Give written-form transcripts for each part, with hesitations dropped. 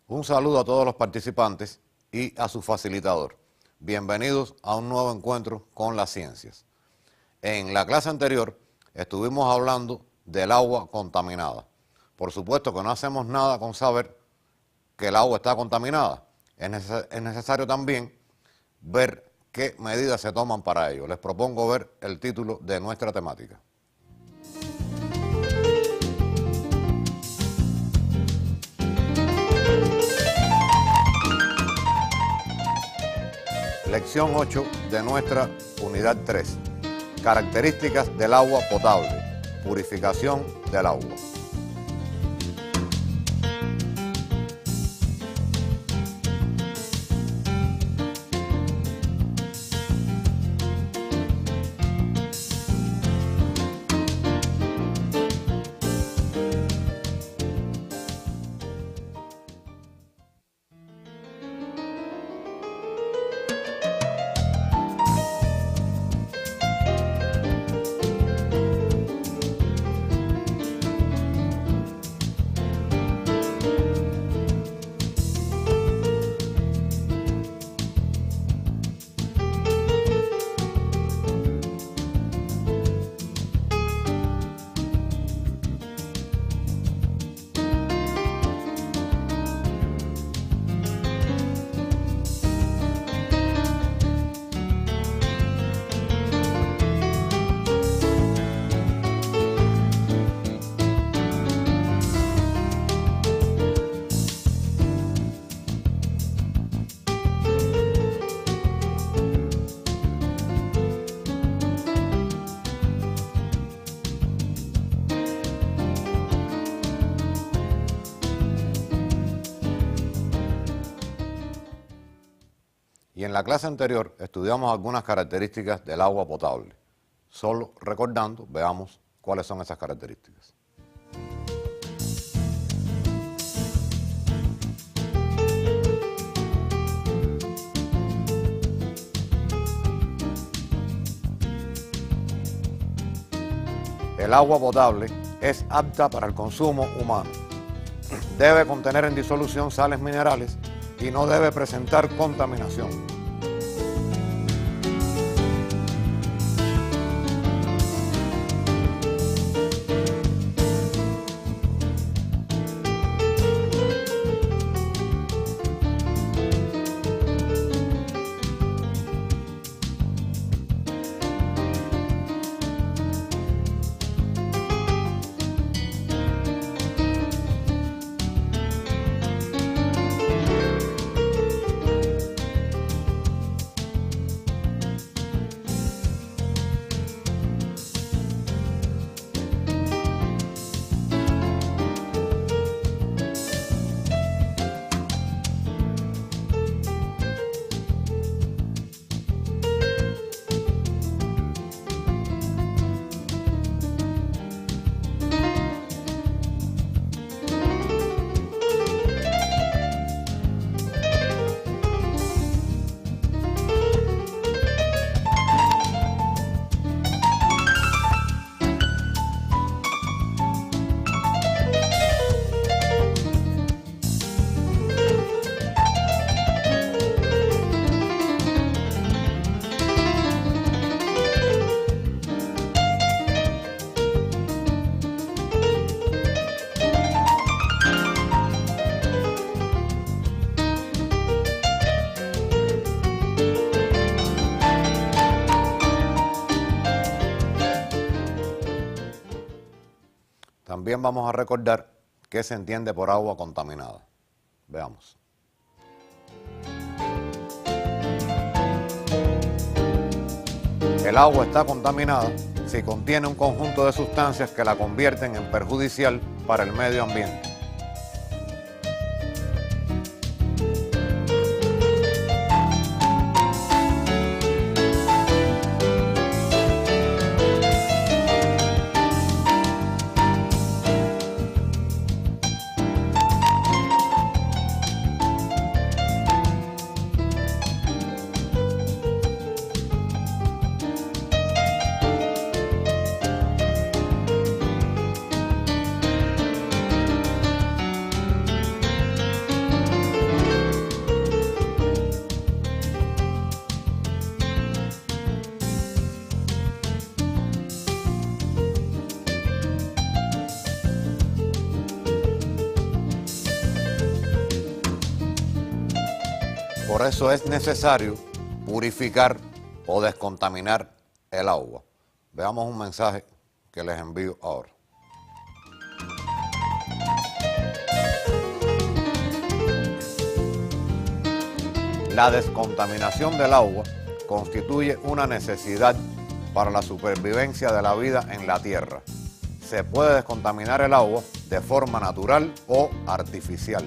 Un saludo a todos los participantes y a su facilitador. Bienvenidos a un nuevo encuentro con las ciencias. En la clase anterior estuvimos hablando del agua contaminada. Por supuesto que no hacemos nada con saber que el agua está contaminada. Es necesario también ver qué medidas se toman para ello. Les propongo ver el título de nuestra temática. Lección 8 de nuestra unidad 3. Características del agua potable. Purificación del agua. Y en la clase anterior estudiamos algunas características del agua potable. Solo recordando, veamos cuáles son esas características. El agua potable es apta para el consumo humano. Debe contener en disolución sales minerales y no debe presentar contaminación. También vamos a recordar qué se entiende por agua contaminada. Veamos. El agua está contaminada si contiene un conjunto de sustancias que la convierten en perjudicial para el medio ambiente. Por eso es necesario purificar o descontaminar el agua. Veamos un mensaje que les envío ahora. La descontaminación del agua constituye una necesidad para la supervivencia de la vida en la Tierra. Se puede descontaminar el agua de forma natural o artificial.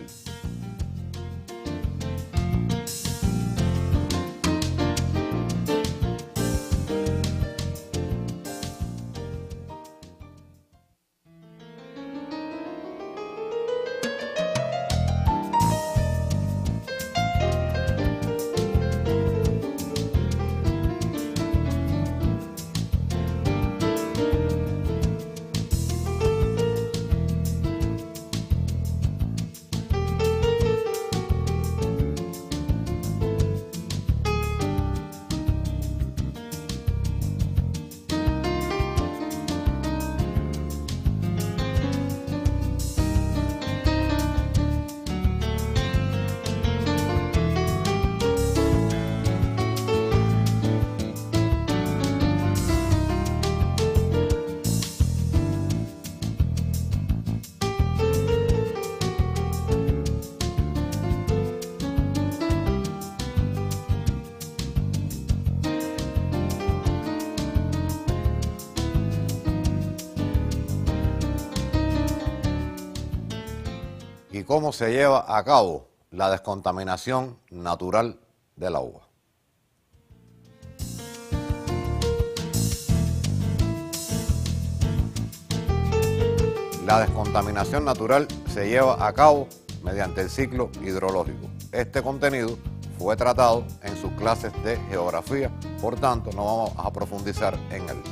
¿Y cómo se lleva a cabo la descontaminación natural del agua? La descontaminación natural se lleva a cabo mediante el ciclo hidrológico. Este contenido fue tratado en sus clases de geografía, por tanto no vamos a profundizar en él.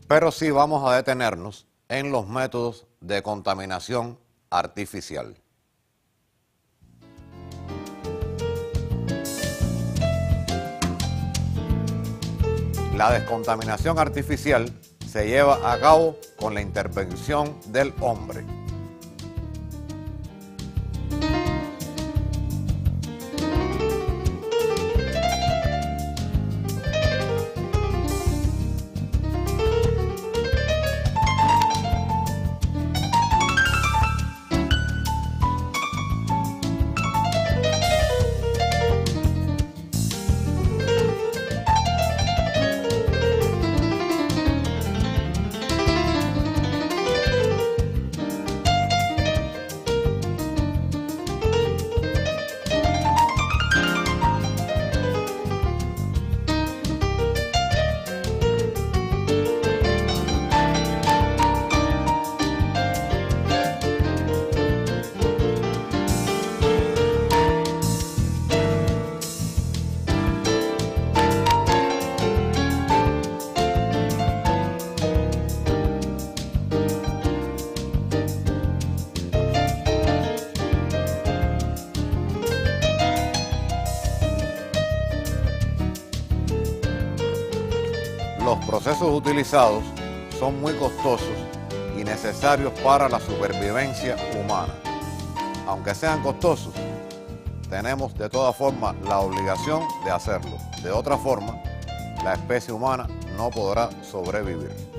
Pero sí vamos a detenernos en los métodos de contaminación artificial. La descontaminación artificial se lleva a cabo con la intervención del hombre. Los procesos utilizados son muy costosos y necesarios para la supervivencia humana. Aunque sean costosos, tenemos de todas formas la obligación de hacerlo. De otra forma, la especie humana no podrá sobrevivir.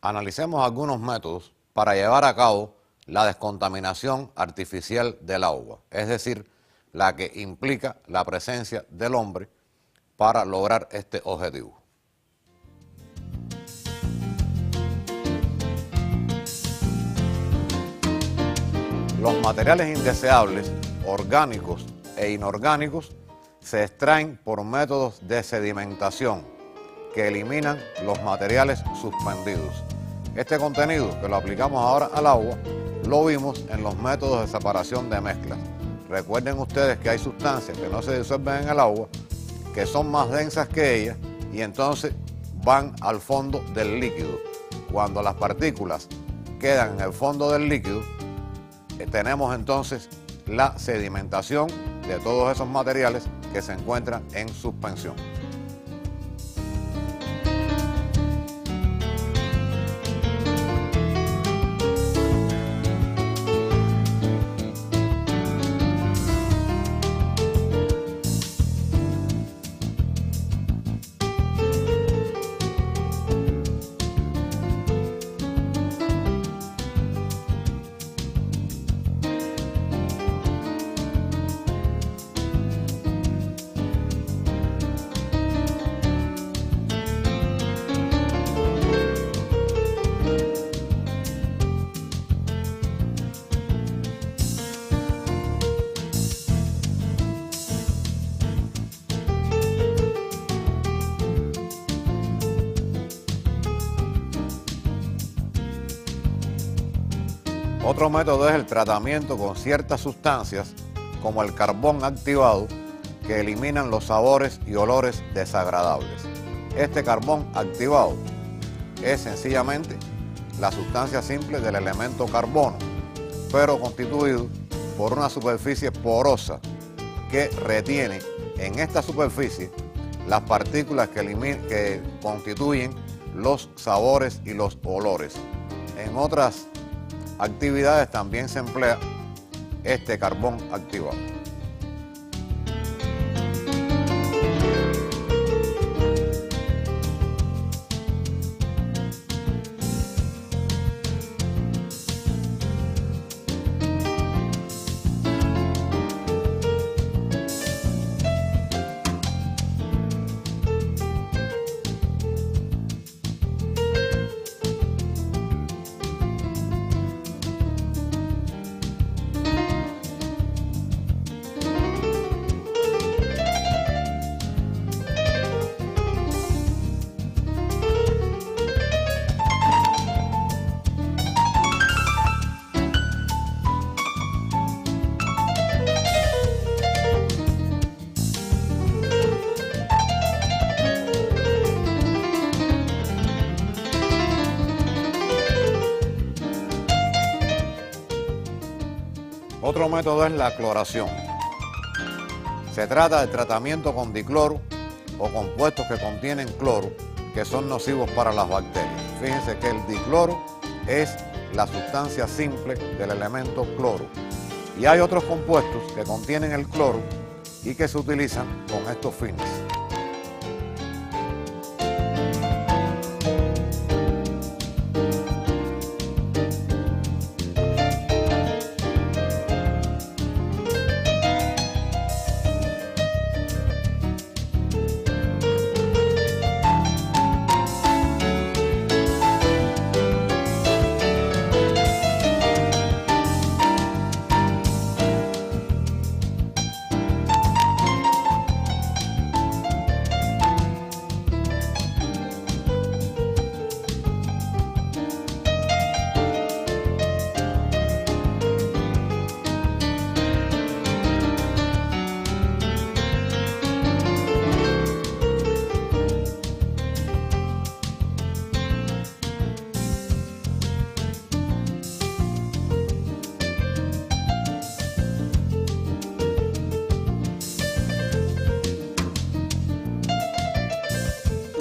Analicemos algunos métodos para llevar a cabo la descontaminación artificial del agua, es decir, la que implica la presencia del hombre para lograr este objetivo. Los materiales indeseables, orgánicos e inorgánicos, se extraen por métodos de sedimentación que eliminan los materiales suspendidos. Este contenido, que lo aplicamos ahora al agua, lo vimos en los métodos de separación de mezclas. Recuerden ustedes que hay sustancias que no se disuelven en el agua, que son más densas que ellas y entonces van al fondo del líquido. Cuando las partículas quedan en el fondo del líquido, tenemos entonces la sedimentación de todos esos materiales que se encuentran en suspensión. Otro método es el tratamiento con ciertas sustancias como el carbón activado que eliminan los sabores y olores desagradables. Este carbón activado es sencillamente la sustancia simple del elemento carbono, pero constituido por una superficie porosa que retiene en esta superficie las partículas que constituyen los sabores y los olores. En otras actividades también se emplea este carbón activado. Otro método es la cloración. Se trata del tratamiento con dicloro o compuestos que contienen cloro que son nocivos para las bacterias. Fíjense que el dicloro es la sustancia simple del elemento cloro. Y hay otros compuestos que contienen el cloro y que se utilizan con estos fines.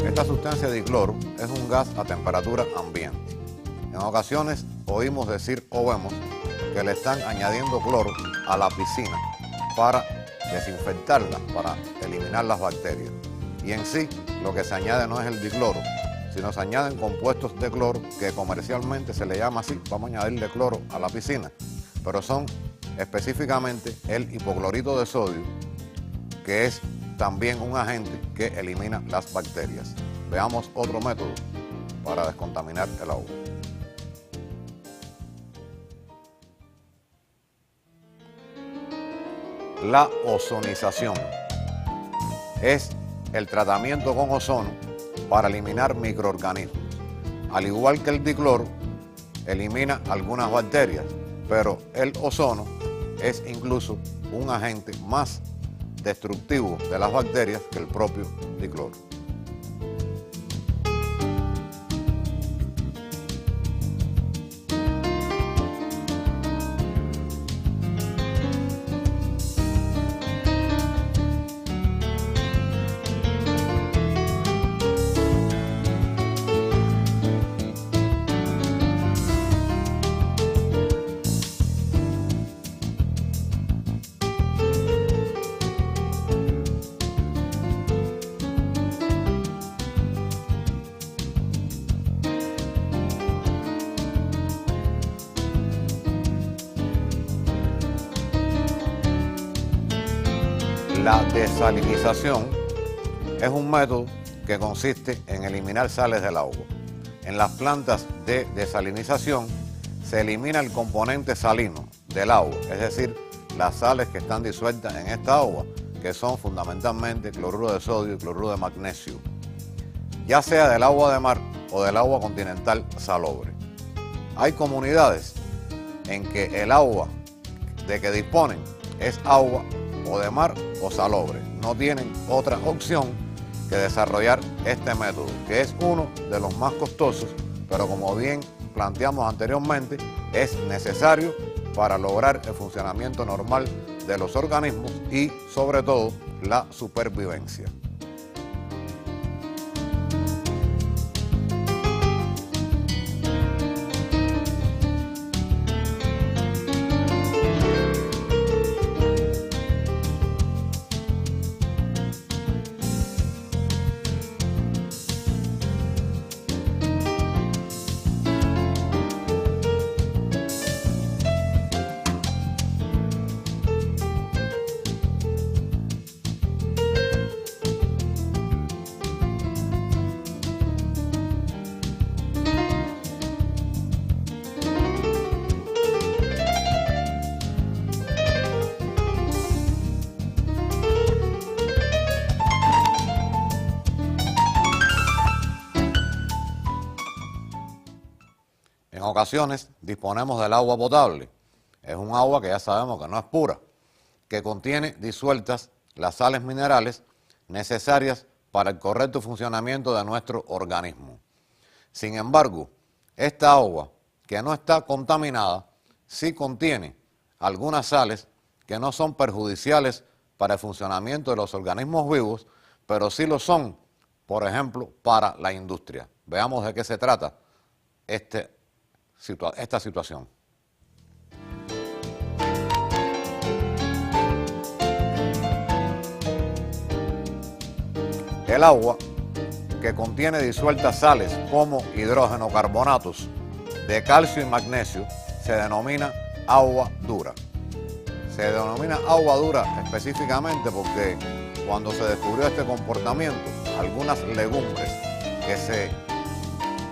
Esta sustancia de dicloro es un gas a temperatura ambiente. En ocasiones oímos decir o vemos que le están añadiendo cloro a la piscina para desinfectarla, para eliminar las bacterias. Y en sí lo que se añade no es el dicloro, sino se añaden compuestos de cloro, que comercialmente se le llama así, vamos a añadirle cloro a la piscina, pero son específicamente el hipoclorito de sodio, que es también un agente que elimina las bacterias. Veamos otro método para descontaminar el agua. La ozonización es el tratamiento con ozono para eliminar microorganismos. Al igual que el dicloro, elimina algunas bacterias, pero el ozono es incluso un agente más destructivo de las bacterias que el propio dicloro. La desalinización es un método que consiste en eliminar sales del agua. En las plantas de desalinización se elimina el componente salino del agua, es decir, las sales que están disueltas en esta agua, que son fundamentalmente cloruro de sodio y cloruro de magnesio, ya sea del agua de mar o del agua continental salobre. Hay comunidades en que el agua de que disponen es agua o de mar o salobre. No tienen otra opción que desarrollar este método, que es uno de los más costosos, pero como bien planteamos anteriormente, es necesario para lograr el funcionamiento normal de los organismos y, sobre todo, la supervivencia. En ocasiones disponemos del agua potable. Es un agua que ya sabemos que no es pura, que contiene disueltas las sales minerales necesarias para el correcto funcionamiento de nuestro organismo. Sin embargo, esta agua que no está contaminada sí contiene algunas sales que no son perjudiciales para el funcionamiento de los organismos vivos, pero sí lo son, por ejemplo, para la industria. Veamos de qué se trata esta situación. El agua que contiene disueltas sales como hidrógeno, carbonatos de calcio y magnesio se denomina agua dura. Se denomina agua dura específicamente porque cuando se descubrió este comportamiento, algunas legumbres que se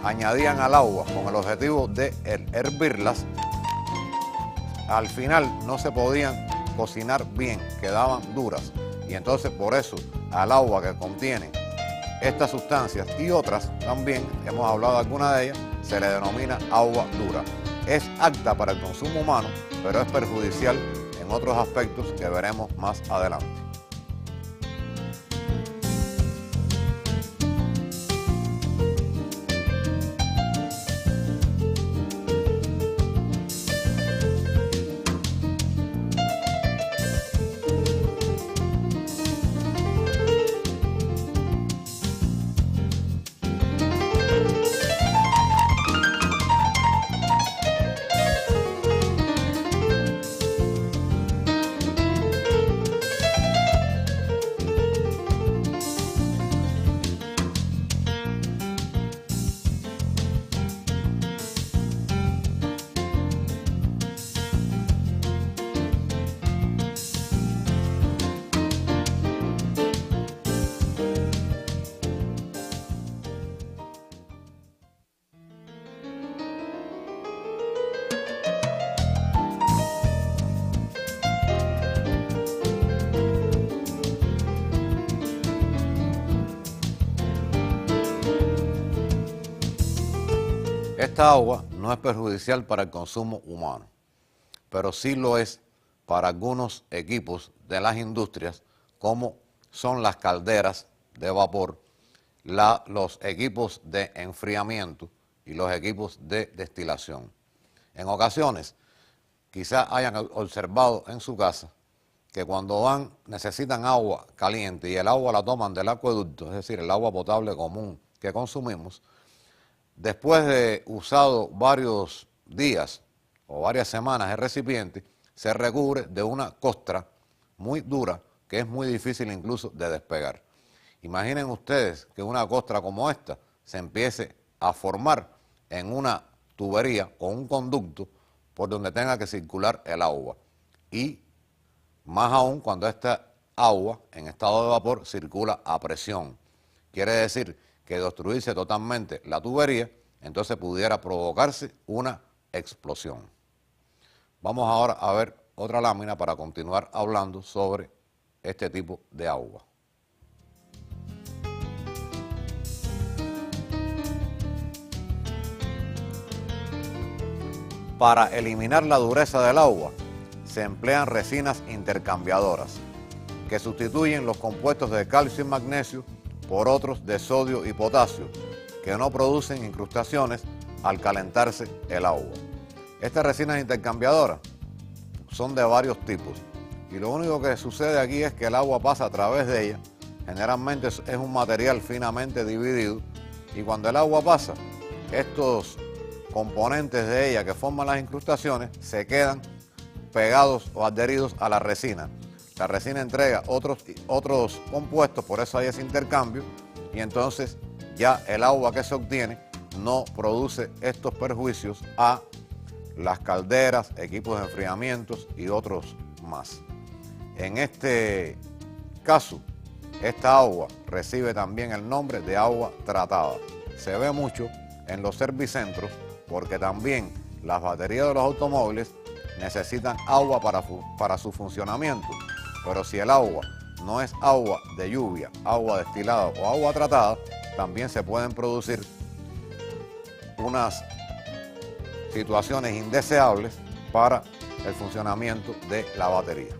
añadían al agua con el objetivo de hervirlas, al final no se podían cocinar bien, quedaban duras. Y entonces por eso al agua que contiene estas sustancias y otras también, hemos hablado de alguna de ellas, se le denomina agua dura. Es apta para el consumo humano, pero es perjudicial en otros aspectos que veremos más adelante. Esta agua no es perjudicial para el consumo humano, pero sí lo es para algunos equipos de las industrias, como son las calderas de vapor, los equipos de enfriamiento y los equipos de destilación. En ocasiones, quizás hayan observado en su casa que cuando necesitan agua caliente y el agua la toman del acueducto, es decir, el agua potable común que consumimos, después de usado varios días o varias semanas el recipiente, se recubre de una costra muy dura que es muy difícil incluso de despegar. Imaginen ustedes que una costra como esta se empiece a formar en una tubería o un conducto por donde tenga que circular el agua. Y más aún cuando esta agua en estado de vapor circula a presión. Quiere decir que de obstruirse totalmente la tubería, entonces pudiera provocarse una explosión. Vamos ahora a ver otra lámina para continuar hablando sobre este tipo de agua. Para eliminar la dureza del agua, se emplean resinas intercambiadoras, que sustituyen los compuestos de calcio y magnesio por otros de sodio y potasio, que no producen incrustaciones al calentarse el agua. Estas resinas intercambiadoras son de varios tipos, y lo único que sucede aquí es que el agua pasa a través de ellas. Generalmente es un material finamente dividido, y cuando el agua pasa, estos componentes de ella que forman las incrustaciones se quedan pegados o adheridos a la resina. La resina entrega otros compuestos, por eso hay ese intercambio, y entonces ya el agua que se obtiene no produce estos perjuicios a las calderas, equipos de enfriamiento y otros más. En este caso, esta agua recibe también el nombre de agua tratada. Se ve mucho en los servicentros porque también las baterías de los automóviles necesitan agua para su funcionamiento. Pero si el agua no es agua de lluvia, agua destilada o agua tratada, también se pueden producir unas situaciones indeseables para el funcionamiento de la batería.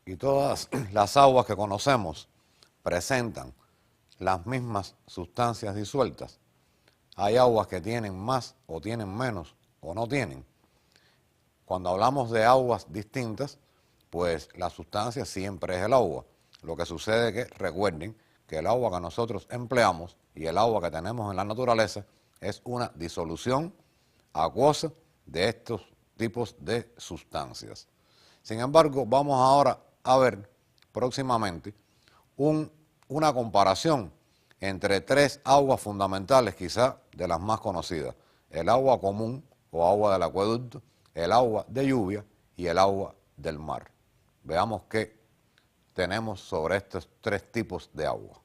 Y todas las aguas que conocemos presentan las mismas sustancias disueltas. Hay aguas que tienen más o tienen menos o no tienen. Cuando hablamos de aguas distintas, pues la sustancia siempre es el agua. Lo que sucede es que recuerden que el agua que nosotros empleamos y el agua que tenemos en la naturaleza es una disolución acuosa de estos tipos de sustancias. Sin embargo, vamos ahora a ver próximamente una comparación entre tres aguas fundamentales, quizás de las más conocidas: el agua común o agua del acueducto, el agua de lluvia y el agua del mar. Veamos qué tenemos sobre estos tres tipos de agua.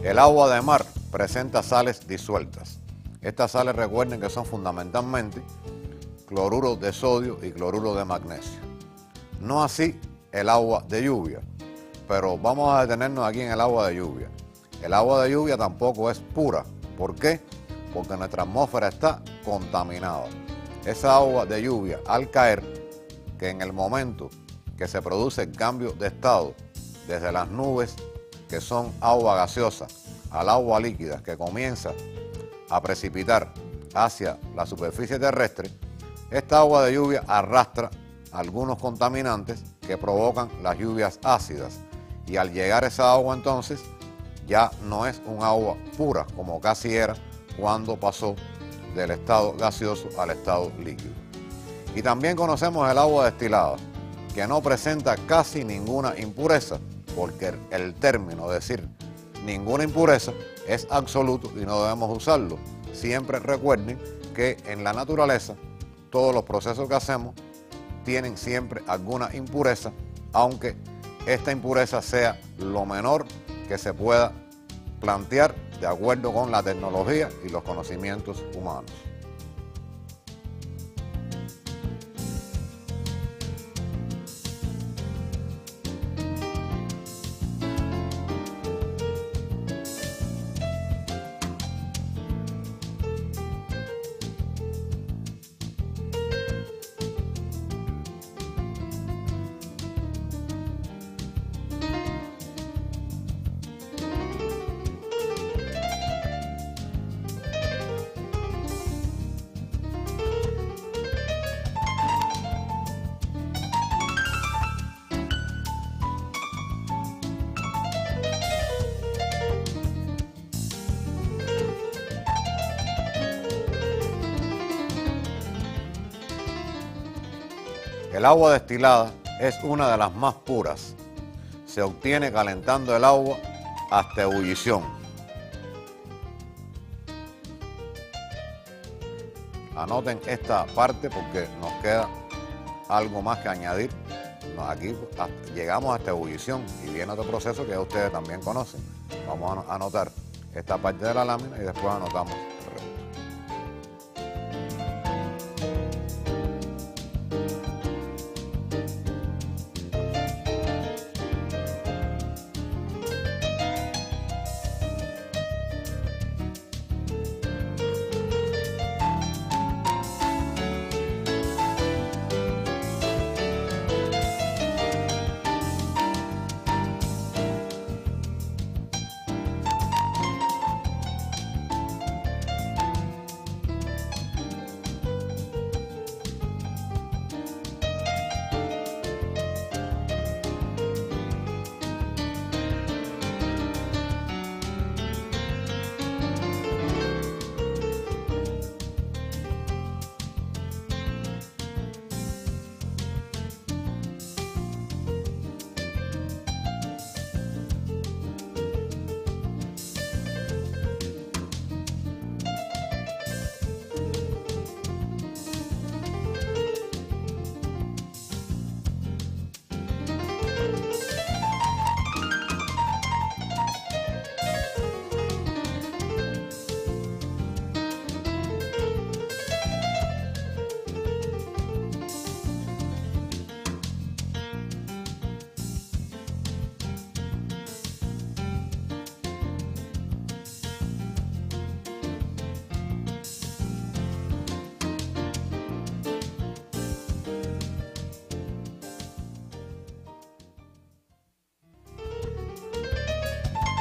El agua de mar presenta sales disueltas. Estas sales, recuerden que son fundamentalmente cloruro de sodio y cloruro de magnesio. No así el agua de lluvia, pero vamos a detenernos aquí en el agua de lluvia. El agua de lluvia tampoco es pura. ¿Por qué? Porque nuestra atmósfera está contaminada. Esa agua de lluvia, al caer, que en el momento que se produce el cambio de estado, desde las nubes, que son agua gaseosa, al agua líquida, que comienza a precipitar hacia la superficie terrestre, esta agua de lluvia arrastra algunos contaminantes que provocan las lluvias ácidas, y al llegar esa agua entonces ya no es un agua pura como casi era cuando pasó del estado gaseoso al estado líquido. Y también conocemos el agua destilada, que no presenta casi ninguna impureza, porque el término decir ninguna impureza es absoluto y no debemos usarlo. Siempre recuerden que en la naturaleza todos los procesos que hacemos tienen siempre alguna impureza, aunque esta impureza sea lo menor que se pueda plantear de acuerdo con la tecnología y los conocimientos humanos. El agua destilada es una de las más puras. Se obtiene calentando el agua hasta ebullición. Anoten esta parte porque nos queda algo más que añadir. Aquí llegamos hasta ebullición y viene otro proceso que ya ustedes también conocen. Vamos a anotar esta parte de la lámina y después anotamos el resto.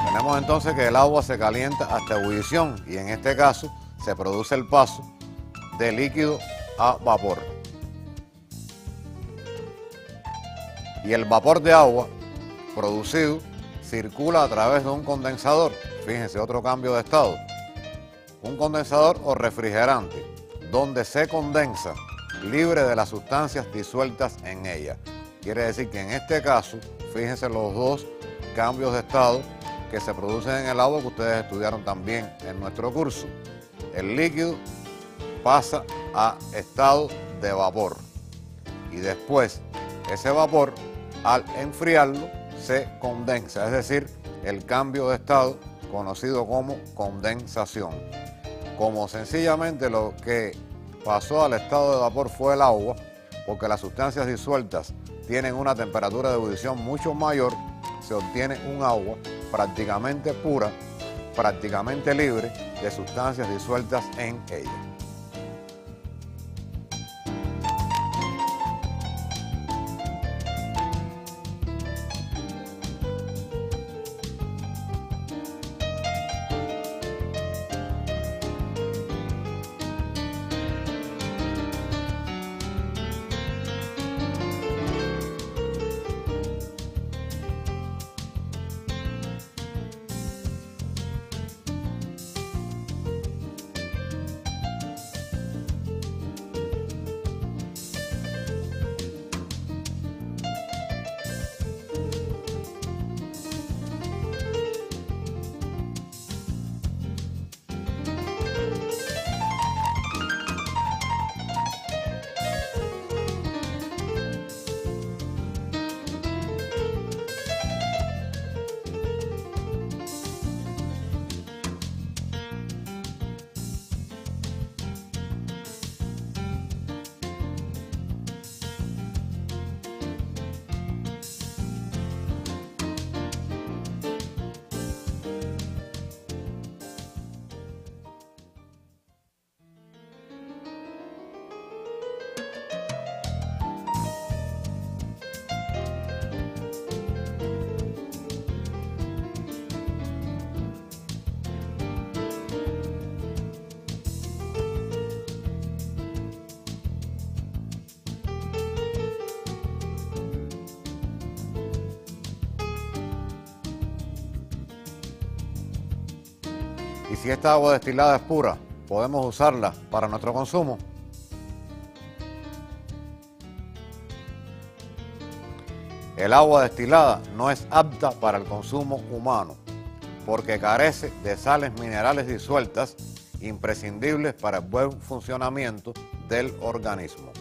Tenemos entonces que el agua se calienta hasta ebullición y en este caso se produce el paso de líquido a vapor. Y el vapor de agua producido circula a través de un condensador. Fíjense, otro cambio de estado. Un condensador o refrigerante, donde se condensa libre de las sustancias disueltas en ella. Quiere decir que en este caso, fíjense los dos cambios de estado que se producen en el agua que ustedes estudiaron también en nuestro curso. El líquido pasa a estado de vapor y después ese vapor, al enfriarlo, se condensa, es decir, el cambio de estado conocido como condensación. Como sencillamente lo que pasó al estado de vapor fue el agua, porque las sustancias disueltas tienen una temperatura de ebullición mucho mayor, se obtiene un agua prácticamente pura, prácticamente libre de sustancias disueltas en ella. Y si esta agua destilada es pura, ¿podemos usarla para nuestro consumo? El agua destilada no es apta para el consumo humano porque carece de sales minerales disueltas imprescindibles para el buen funcionamiento del organismo.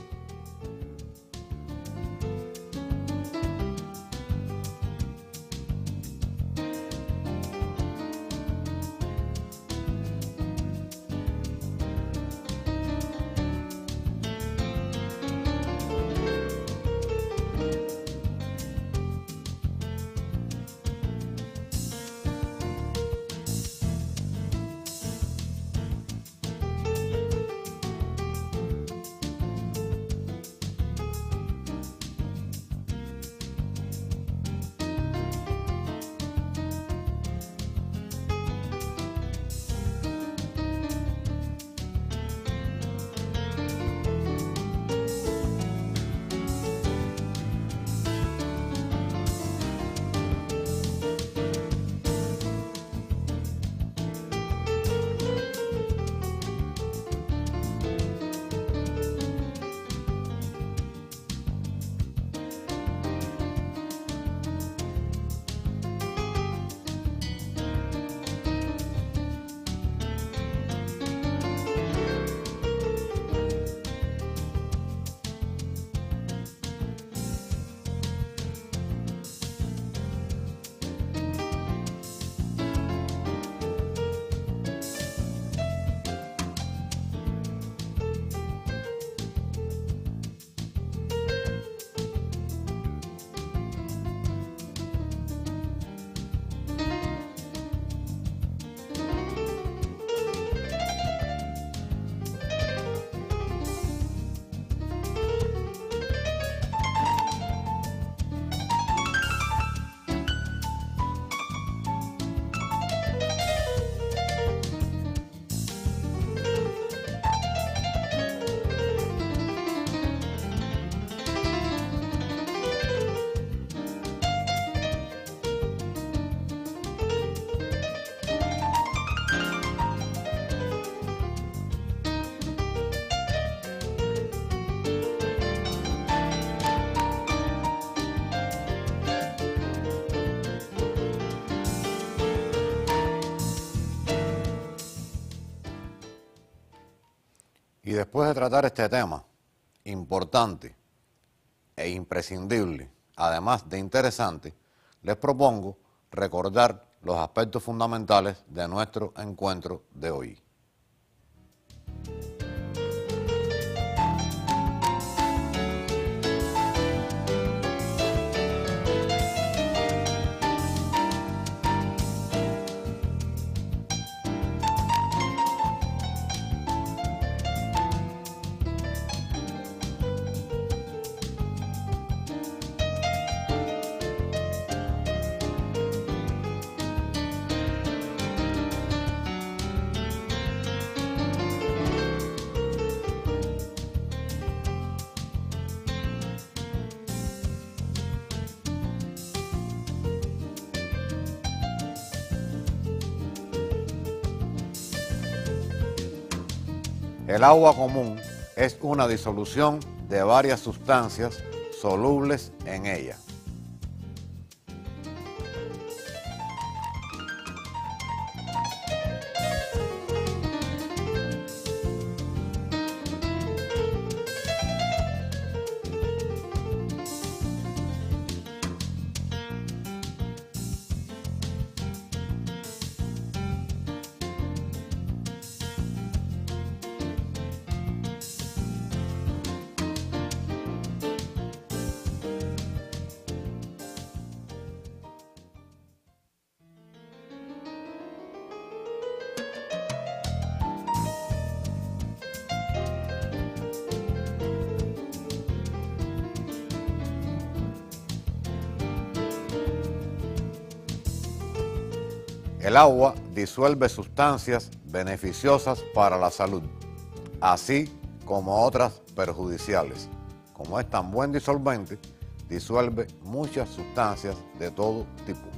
Y después de tratar este tema importante e imprescindible, además de interesante, les propongo recordar los aspectos fundamentales de nuestro encuentro de hoy. El agua común es una disolución de varias sustancias solubles en ella. El agua disuelve sustancias beneficiosas para la salud, así como otras perjudiciales. Como es tan buen disolvente, disuelve muchas sustancias de todo tipo.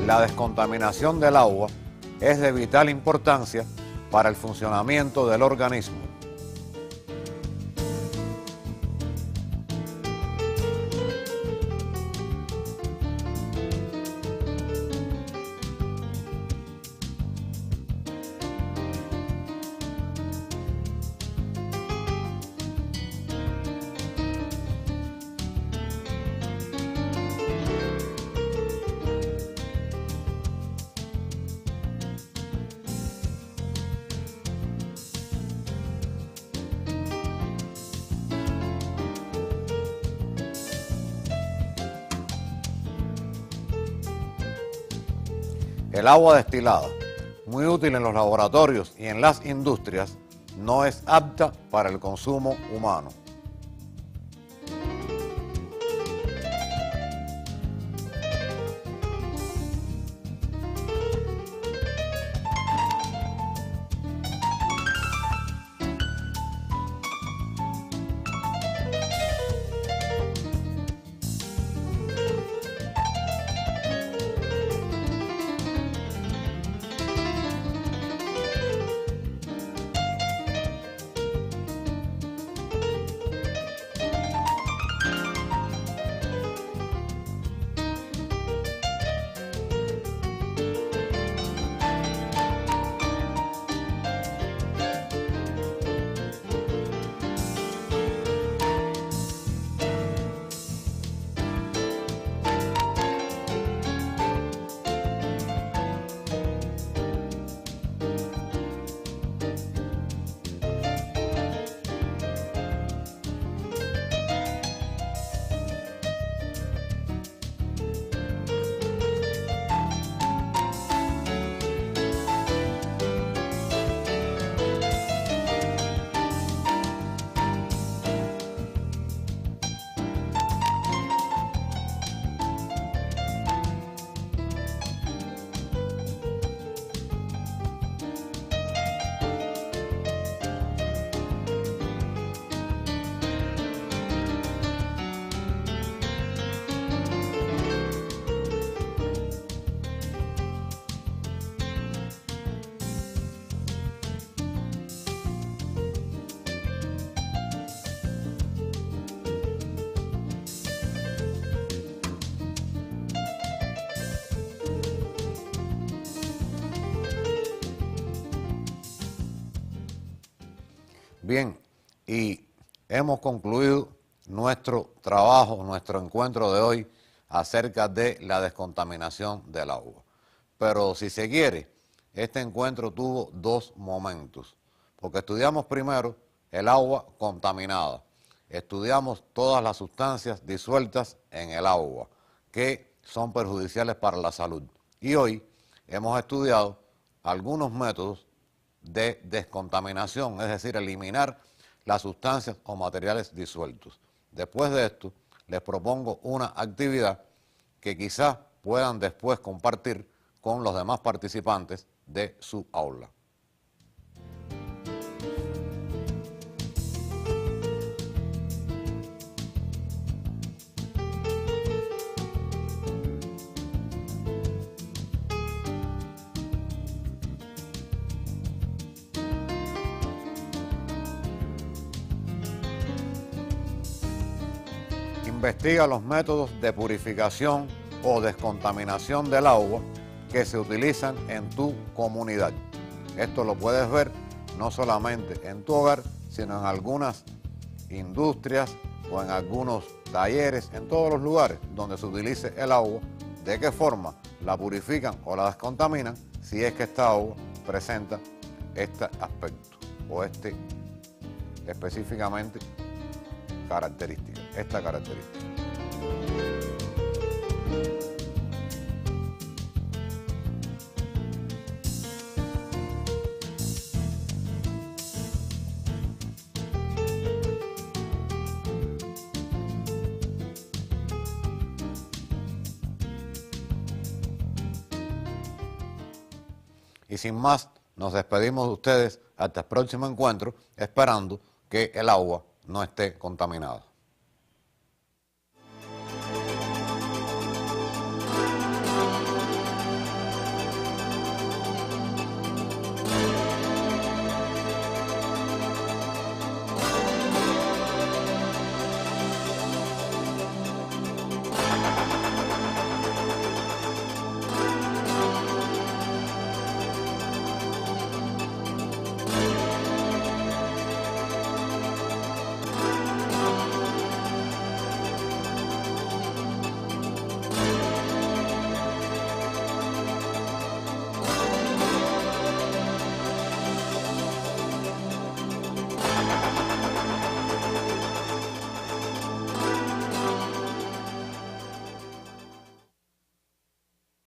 La descontaminación del agua es de vital importancia para el funcionamiento del organismo. El agua destilada, muy útil en los laboratorios y en las industrias, no es apta para el consumo humano. Bien, y hemos concluido nuestro trabajo, nuestro encuentro de hoy acerca de la descontaminación del agua. Pero si se quiere, este encuentro tuvo dos momentos, porque estudiamos primero el agua contaminada, estudiamos todas las sustancias disueltas en el agua que son perjudiciales para la salud. Y hoy hemos estudiado algunos métodos de descontaminación, es decir, eliminar las sustancias o materiales disueltos. Después de esto, les propongo una actividad que quizás puedan después compartir con los demás participantes de su aula. Investiga los métodos de purificación o descontaminación del agua que se utilizan en tu comunidad. Esto lo puedes ver no solamente en tu hogar, sino en algunas industrias o en algunos talleres, en todos los lugares donde se utilice el agua, de qué forma la purifican o la descontaminan si es que esta agua presenta este aspecto o específicamente esta característica. Y sin más, nos despedimos de ustedes hasta el próximo encuentro, esperando que el agua no esté contaminada.